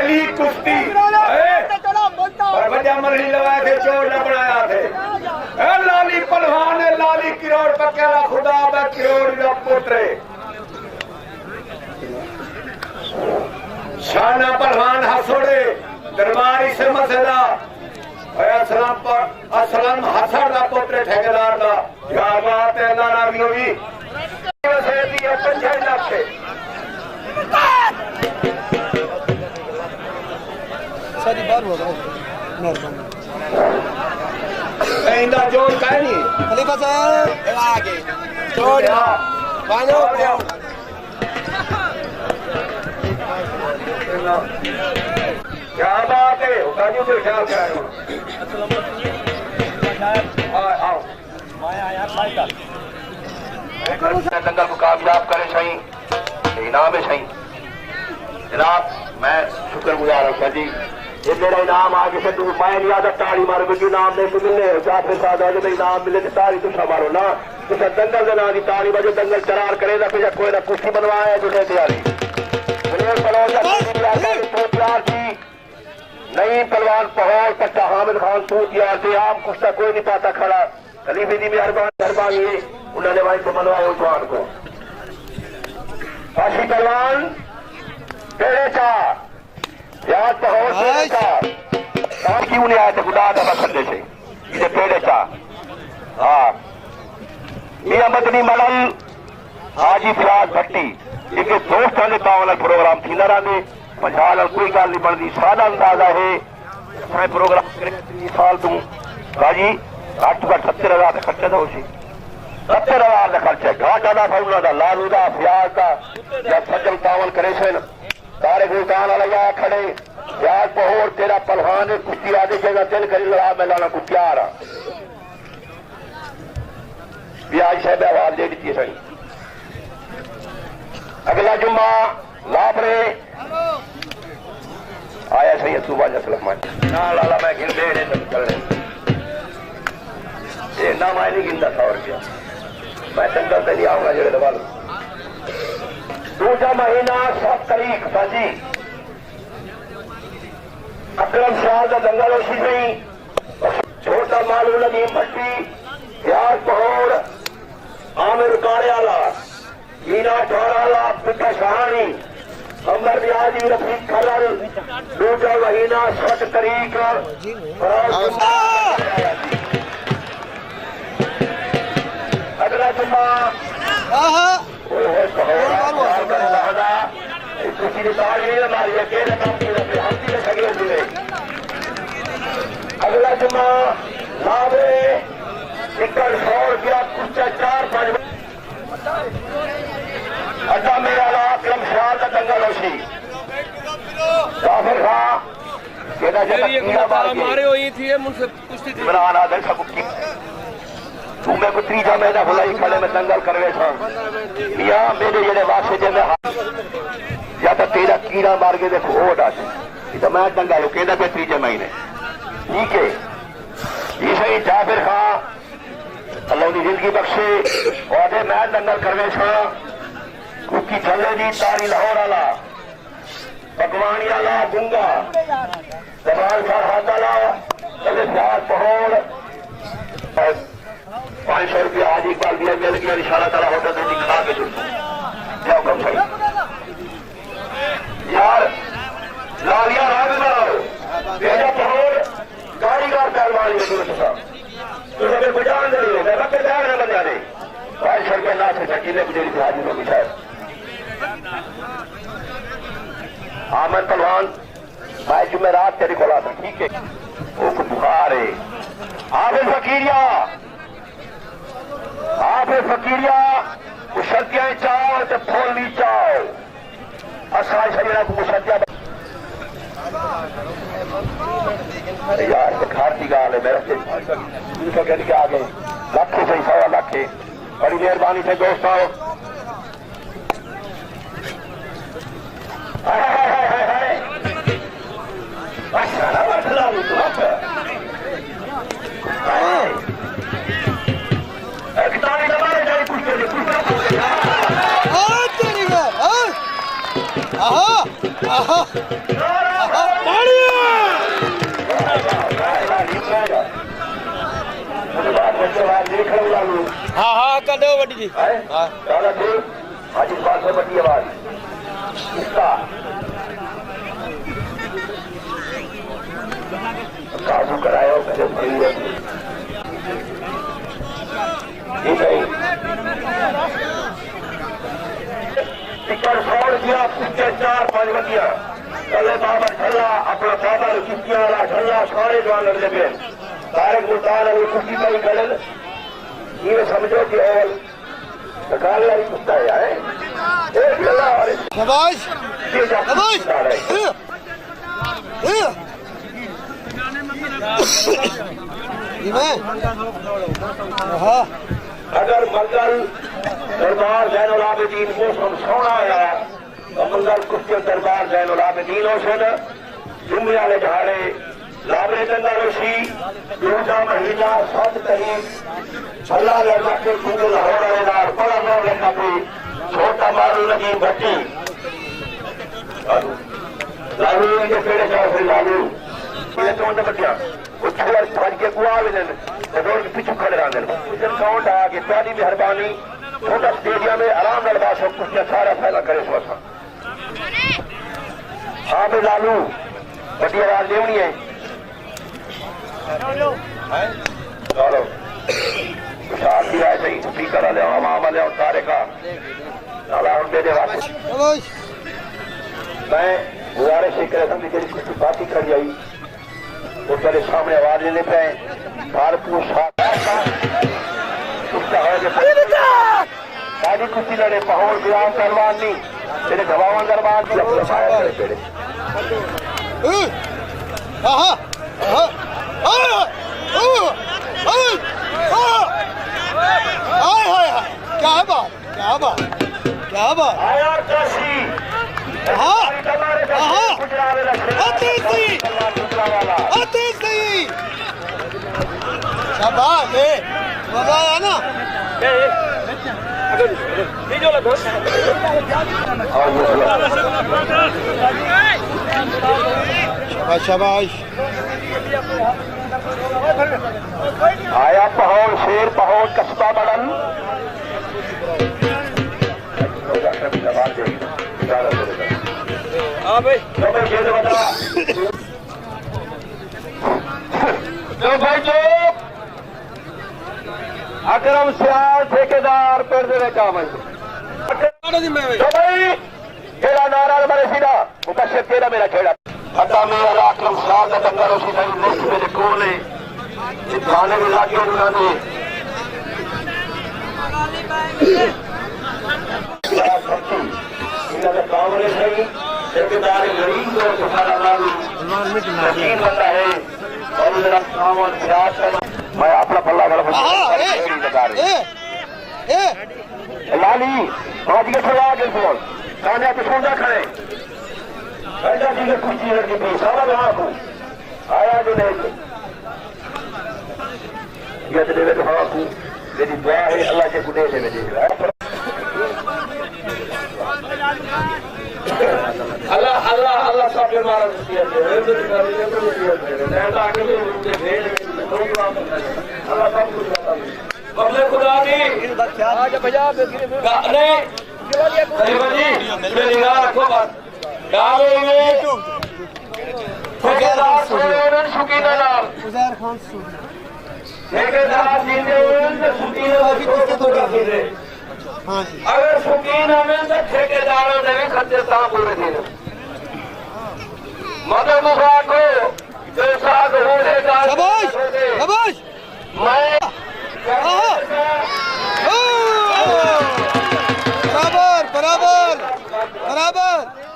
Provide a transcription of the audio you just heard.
पहली कुश्ती वजह मरनी लगाए थे, चोर न बनाया थे। लाली पहलवान ने लाली किरोड़ पकेला खुदा में किरोड़ का पुत्र शान पहलवान हसोड़े दरबारी से मसला असलम हसड़ का पुत्र ठेकेदार का क्या बात है। नारा भी होगी सारी बार हो रहा है इंदा जोड़ का नहीं खलीफा साहब आगे जोड़ बानो क्या बात है काजू के ख्याल क्या है। आओ दंगल को कामयाब करे सही इनाम है सही। जनाब मैं शुक्रगुजार हूँ सर जी, ये मेरा इनाम आगे से तू मैं नहीं आता ताड़ी मारो क्योंकि इनाम नहीं तो मिलने जाफर साहब आगे तो इनाम मिले तो ताड़ी तुझा मारो ना तो सर दंगल के नाम की ताड़ी बजे दंगल चरार करेगा फिर कोई ना कुश्ती बनवाया जुड़े तैयारी तैयार थी नहीं पहलवान पहौल कच्चा हामिद खान तू तैयार थे आम कुश्ता कोई नहीं पाता खड़ा खलीफे की मेहरबानी उन्होंने भाई को बनवाया उस्मान को। काशी पहलवान पेड़े चार याद पहौल पेड़े चार क्यों नहीं आए थे खुदा का बसंदे से ये पेड़े चार। हाँ मियां मदनी मलल हाजी फिराज भट्टी एक दोस्त ने तावल प्रोग्राम थी ना रहे पंजाल कोई गल नहीं बनती सारा अंदाजा है प्रोग्राम साल तू बाजी घट तो घट 70,000 का खर्चा था उसी 70,000 का खर्चा घाटा था उन्होंने का लालू का फ्याज का जब सज्जल तावल करे थे सारे गुलतान वाला खड़े याद पहोर तेरा पहलवान ने कुश्ती आदि जगह दिल करी लड़ा मैं लाना को तैयार हाँ ब्याज साहब आवाज दे दी सही। अगला जुम्मा लाभरे आया सही है सुबह जसलम ना लाला मैं गिन दे चलने ना मैं नहीं गिनता 100 रुपया मैं दंगल से नहीं आऊंगा जेड़े दबा लो। दूसरा महीना 7 तारीख साजी अकरम शाह का दंगल उसी नहीं छोटा मालू नदीम भट्टी प्याज पहोर आमिर कारियाला मीना ठोराला पिता शहानी अंबर ब्याजी रफीक खलल दूसरा महीना 7 तारीख अगला जुम्मा किसी ने तार नहीं हमारी अकेले अगला जुम्मा लाभे टिकट 100 रुपया कुछ 4-5 अड्डा मेरा अकरम शाह का दंगल होशी जाफर खां हमारे वही थी मुझसे कुश्ती इमरान आदल का बुक्की तू मैं को 3 महीना बुलाई खड़े में दंगल करवे था मियां मेरे जेड़े वासे जे में या तो तेरा कीड़ा मार के देखो वो डाल तो मैं दंगल कहना पे 3 महीने ठीक है। ये सही जाफर खां अल्लाह की जिंदगी बख्शे और मैं दंगल करवे था कुकी चले दी तारी लाहौर वाला पकवानी वाला गुंगा दबाल का हाथ वाला चले 4 पहोड़ 500 रुपया आज एक बार दिया मिल गया इशारा ताला होता तो दिखा के जाओ कम सही यार लालिया राग बनाओ भेजा पहोड़ कारीगर पहलवान ये दूर था तो अगर बजान दे मैं रखे जाए ना बजा दे 500 रुपया ना से चकीले गुजरी थी हाजी को शायद आमन पहलवान मैं जुमेरात तेरे को आता ठीक है वो बुखार है आफिल फकीरिया मुशद्दिया चाओ तो फोली चाओ असाई शरीरा को मुशद्दिया यार बुखार की गाल है मेरा तो कहने के आगे लाखे से 100 लाखे बड़ी मेहरबानी से दोस्त आओ आवाज कर दो बड़ी जी हां चलो ठीक आज इस बात से बड़ी आवाज इसका काबू करायो मेरे भाई ठीक है टिकर छोड़ दिया कुछ 4-5 बंदियां चले बाबा ठल्ला अपना बाबा किस्तियां वाला ठल्ला सारे जवान लड़ने पे तारिक मुल्तान अली कुश्ती का ही गलल ये समझो कि और दंगाले-Ali कुत्ता है एक लल्ला और शाबाश शाबाश अगर मंगल दरबार ज़ैनुल आबिदीन मौसम सोना है तो मंगल कुश्ती दरबार ज़ैनुल आबिदीन होशन जुम्मे वाले जहाड़े लाबरे दंगल-Ali दूसरा महीना 7 तारीख अल्लाह लगा के पूरे लाहौर वाले नार बड़ा नौ लगा पे छोटा मारू लगी भट्टी लालू के पेड़े जाओ फिर लालू ये तो उन्हें बच्चा कुछ और भर के गुआ लेने रोड के पीछे खड़े रहने जब काउंट आ के प्यारी मेहरबानी छोटा स्टेडियम में आराम लड़वा सब कुछ सारा फैला करे सोचा हाँ भाई लालू बड़ी आवाज लेवनी है चलो शादी है सही स्पीकर वाले हमाम वाले और सारे का नाला हम दे दे वापस मैं गुजारिश ही करे समझी तेरी कुछ बात ही कर जाई वो तेरे सामने आवाज लेने पे भारतपुर शादी कुश्ती लड़े पहोर गुलाम पहलवान नहीं तेरे गवावा दरबार की पेड़े क्या बात क्या बात क्या बात आया देसी अति सही शाबाश मजा आया ना शाबाश शाबाश आया पहोर शेर पहोर कस्बा मडल हाँ भाई तो भाई जो अकरम सियाल ठेकेदार पेड़ दे काम है तो भाई खेड़ा नारा मेरे सीधा मुकशर तेरा मेरा खेड़ा अड्डा मेरा अकरम सियाल का दंगल उसी नहीं लिस्ट मेरे कोल है थाने में लाके उन्होंने इन्होंने कांग्रेस नहीं ठेकेदार गरीब और तुम्हारा नाम यकीन बनता है और मेरा काम और प्रयास करना मैं अपना पल्ला गला लाली आज के थोड़ा आगे फोन कान्या पे सोना खड़े ऐसा जी के कुछ लड़के भी सारा वहां को आया जो नहीं ये तो देवे हाँ को मेरी दुआ है अल्लाह के कुदे से मेरी अल्लाह अल्लाह अल्लाह सब बीमार दिया है अल्लाह सब कुछ बदले खुदा की आज भैया नहीं मेरी निगाह रखो बस डालो में ठेकेदार सुनेन सुकीना नाम उज़ैर खान ठेकेदार सीधे सुकीना सीधे हाँ अगर शौकीन हमें तो ठेकेदारों ने भी खर्चे साफ पूरे थे मदर मुखा को साथ होने का शाबाश शाबाश मैं बराबर बराबर बराबर